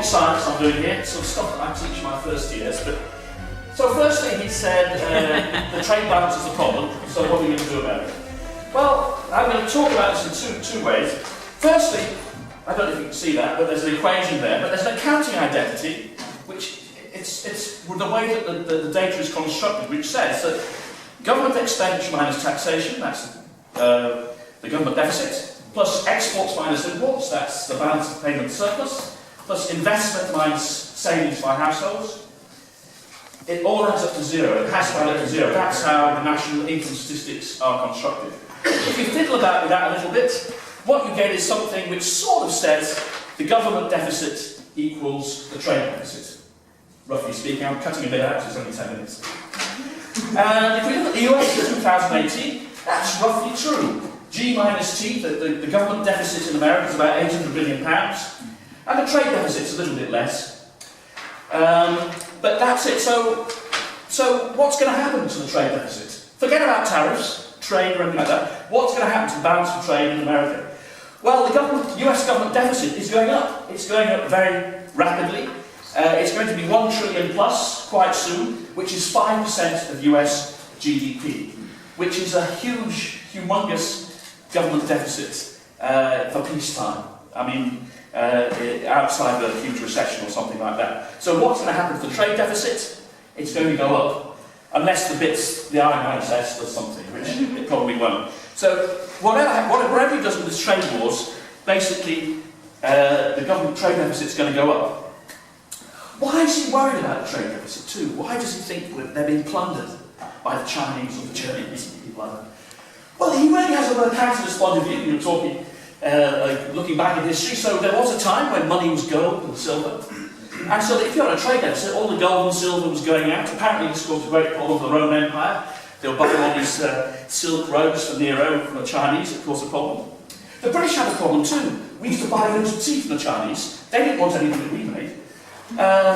rocket science I'm doing here, some stuff that I teach my first years. But so firstly, he said the trade balance is a problem, so what are we going to do about it? Well, I'm going to talk about this in two ways. Firstly, I don't know if you can see that, but there's an equation there, but there's an accounting identity, which it's the way that the data is constructed, which says that government expenditure minus taxation, that's the government deficit, plus exports minus imports, that's the balance of payment surplus, plus investment minus savings by households. It all adds up to zero. It has to add up to zero. That's how the national income statistics are constructed. If you fiddle about with that a little bit, what you get is something which sort of says the government deficit equals the trade deficit. Roughly speaking, I'm cutting a bit out, it's only 10 minutes. And if we look at the US in 2018, that's roughly true. G minus T, the government deficit in America is about £800 billion, and the trade deficit's a little bit less. But that's it. So what's going to happen to the trade deficit? Forget about tariffs, trade, or anything like that. What's going to happen to the balance of trade in America? Well, the US government deficit is going up. It's going up very rapidly. It's going to be 1 trillion plus quite soon, which is 5% of US GDP, which is a humongous government deficit for peacetime. I mean, outside of a huge recession or something like that. So what's going to happen to the trade deficit? It's going to go up, unless the IMF does something, which it probably won't. So whatever he does with his trade wars, basically the government trade deficit is going to go up. Why is he worried about the trade deficit too? Why does he think that they're being plundered by the Chinese or the Chinese people like that? Well, he really has a mercantilist point of view. You're talking, looking back in history. So there was a time when money was gold and silver. And so if you had a trade deficit, all the gold and silver was going out. Apparently this caused a great problem for the Roman Empire. They were buying all these silk robes for Nero from the Chinese. It caused a problem. The British had a problem too. We used to buy loads of tea from the Chinese. They didn't want anything that we made.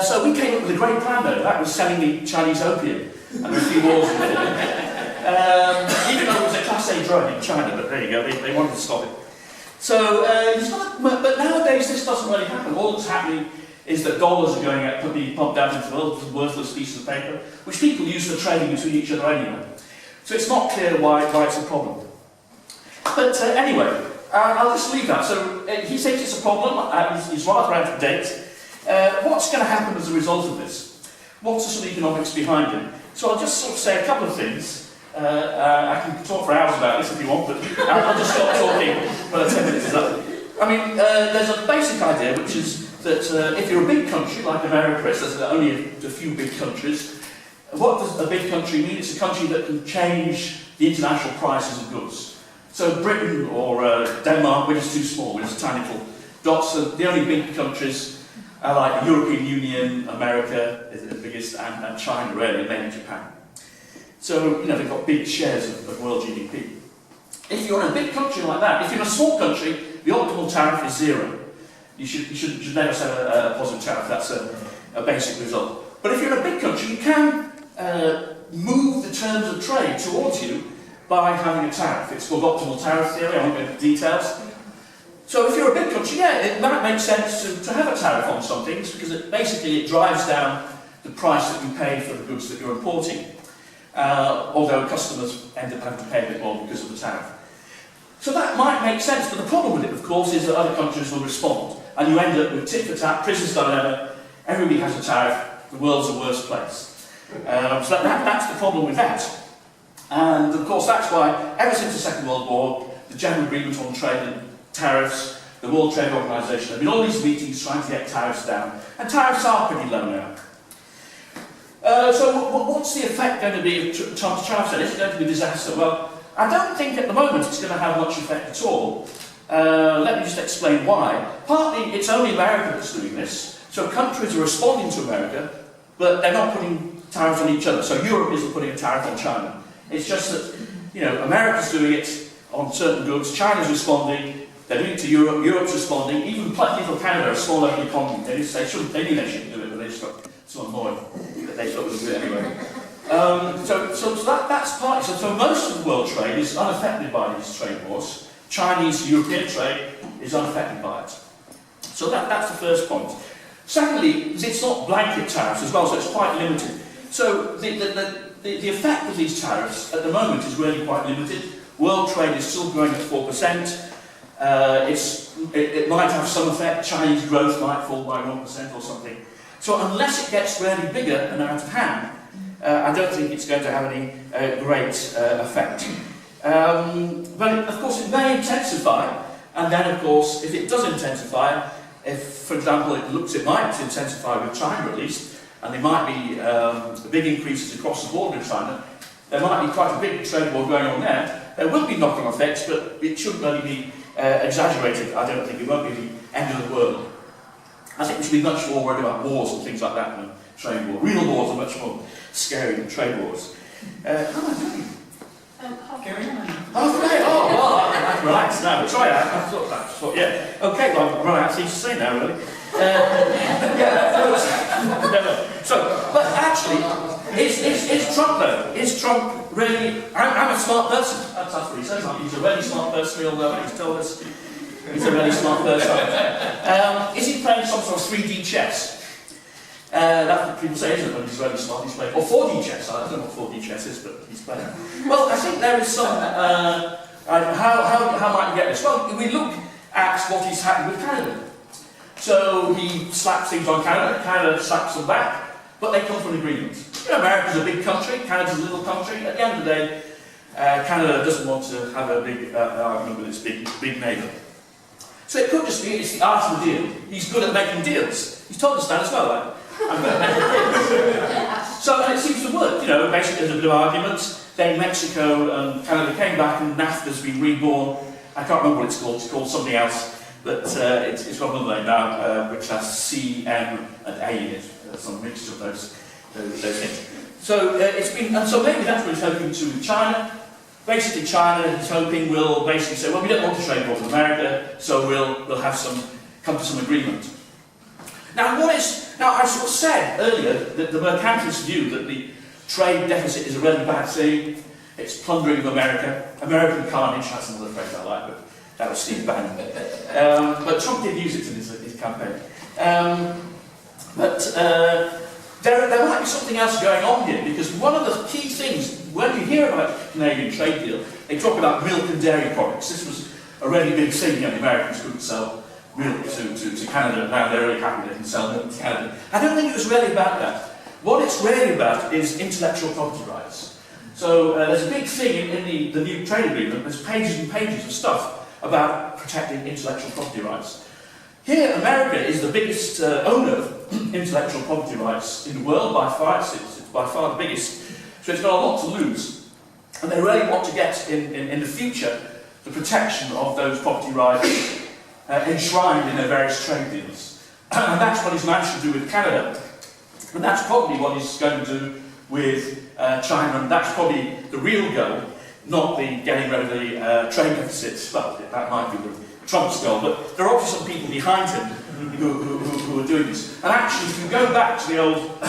So we came up with a great plan though. That was selling the Chinese opium. And there were a few wars in it. Even though it was a Class A drug in China, but there you go, they wanted to stop it. So, but nowadays this doesn't really happen. All that's happening is that dollars are going out, being pumped out into the world as worthless pieces of paper, which people use for trading between each other anyway. So it's not clear why it's a problem. But anyway, I'll just leave that. So he thinks it's a problem, he's rather out of date. What's going to happen as a result of this? What's the sort of economics behind it? So I'll just sort of say a couple of things. I can talk for hours about this if you want, but I'll just stop talking when the 10 minutes is up. I mean, there's a basic idea, which is that if you're a big country, like America, there's only a few big countries. What does a big country mean? It's a country that can change the international prices of goods. So Britain or Denmark, we're just too small, we're just tiny little dots. So the only big countries are like the European Union, America is the biggest, and China really, and then Japan. So, you know, they've got big shares of world GDP. If you're in a big country like that, if you're in a small country, the optimal tariff is zero. You should never set a positive tariff, that's a basic result. But if you're in a big country, you can move the terms of trade towards you by having a tariff. It's called optimal tariff theory, I won't go into details. So if you're a big country, yeah, it might make sense to have a tariff on some things, because it drives down the price that you pay for the goods that you're importing. Although customers end up having to pay a bit more because of the tariff. So that might make sense, but the problem with it, of course, is that other countries will respond. And you end up with tit for tat, prisoner's dilemma, everybody has a tariff, the world's the worst place. So that's the problem with that. And of course that's why, ever since the Second World War, the General Agreement on Trade and Tariffs, the World Trade Organization, there have been all these meetings trying to get tariffs down, and tariffs are pretty low now. So what's the effect going to be of Trump's tariffs? Is it going to be a disaster? Well, I don't think at the moment it's going to have much effect at all. Let me just explain why. Partly, it's only America that's doing this, so countries are responding to America, but they're not putting tariffs on each other. So Europe isn't putting a tariff on China. It's just that, you know, America's doing it on certain goods, China's responding, they're doing it to Europe, Europe's responding, even little Canada, a small local economy, they knew they shouldn't do it, but they just got so annoyed that they thought we would do it anyway. So that's part. So most of the world trade is unaffected by these trade wars. Chinese-European trade is unaffected by it. So that's the first point. Secondly, it's not blanket tariffs as well, so it's quite limited. So the effect of these tariffs at the moment is really quite limited. World trade is still growing at 4%. It might have some effect. Chinese growth might fall by 1% or something. So unless it gets really bigger and out of hand, I don't think it's going to have any great effect. But of course it may intensify, and then of course if it does intensify, if for example it might intensify with China at least, and there might be big increases across the border with China, there might be quite a big trade war going on there. There will be knock-on effects, but it shouldn't really be exaggerated. I don't think it won't be the end of the world. I think we should be much more worried about wars and things like that than trade war. Real wars are much more scary than trade wars. How am I doing? Half an hour. Oh, well, I'm relaxed now. Try that. I thought, yeah. Okay, well, I'm relaxed. Easy to say now, really. But actually, is Trump though? Is Trump really? I'm a smart person. That's what he says. He's a really smart person. We all know it. He's told us he's a really smart person. Is he playing some sort of 3D chess? That's what people say, isn't it? When he's really smart, he's playing. Or 4D chess. I don't know what 4D chess is, but he's playing. Well, I think there is some. How might we get this? Well, we look at what he's happened with Canada. So he slaps things on Canada. Canada slaps them back, but they come from agreements. You know, America's a big country. Canada's a little country. At the end of the day, Canada doesn't want to have a big argument with its big neighbour. So it could just be it's the art of the deal. He's good at making deals. He's told us that as well. Like, I'm good at making deals. So and it seems to work. You know, basically there's a bit of argument. Then Mexico and Canada came back, and NAFTA's been reborn. I can't remember what it's called. It's called something else. But it's got another name now, which has C, M, and A in it. Some mixture of those things. So it's been, and so maybe that's what he's hoping to with China. Basically, China is hoping will basically say, well, we don't want to trade war with America, so we'll have come to some agreement. Now, I sort of said earlier that the mercantilist view that the trade deficit is a really bad thing. It's plundering of America. American carnage, that's another phrase I like, but that was Steve Bannon. But Trump did use it in his campaign. There might be something else going on here, because one of the key things, when you hear about a Canadian trade deal, they talk about milk and dairy products. This was a really big thing, the Americans couldn't sell milk to Canada, now they're really happy they can sell milk to Canada. I don't think it was really about that. What it's really about is intellectual property rights. So there's a big thing in the new trade agreement, there's pages and pages of stuff about protecting intellectual property rights. Here, America is the biggest owner of intellectual property rights in the world by far. It's by far the biggest. So it's got a lot to lose. And they really want to get, in the future, the protection of those property rights enshrined in their various trade deals. And that's what he's managed to do with Canada. And that's probably what he's going to do with China. And that's probably the real goal, not the getting rid of the trade deficits. Well, that might be Trump's goal, but there are obviously some people behind him who are doing this. And actually, if you go back to the old,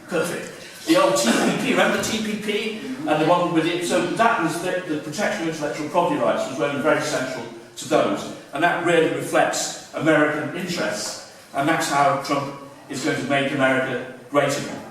the old TPP, remember the TPP? And the one with it, so that was the protection of intellectual property rights was really very central to those. And that really reflects American interests. And that's how Trump is going to make America great again.